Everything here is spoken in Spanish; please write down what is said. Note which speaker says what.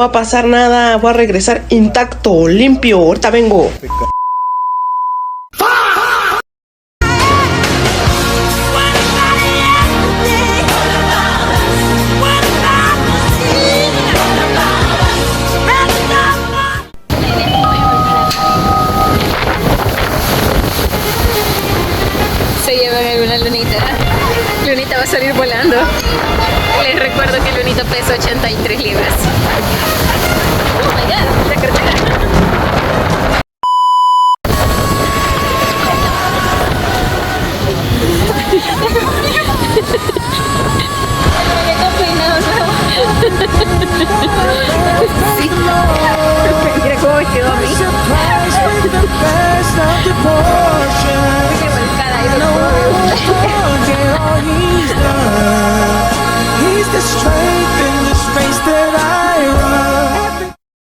Speaker 1: va a pasar nada, voy a regresar intacto, limpio, ahorita vengo.
Speaker 2: Se llevan alguna lunita. Lunita va a salir volando. Les recuerdo que Lunita pesa 83 libras. Oh my god, la cartera. Sí. Mira cómo me quedó a mí.
Speaker 3: He's the strength in this race that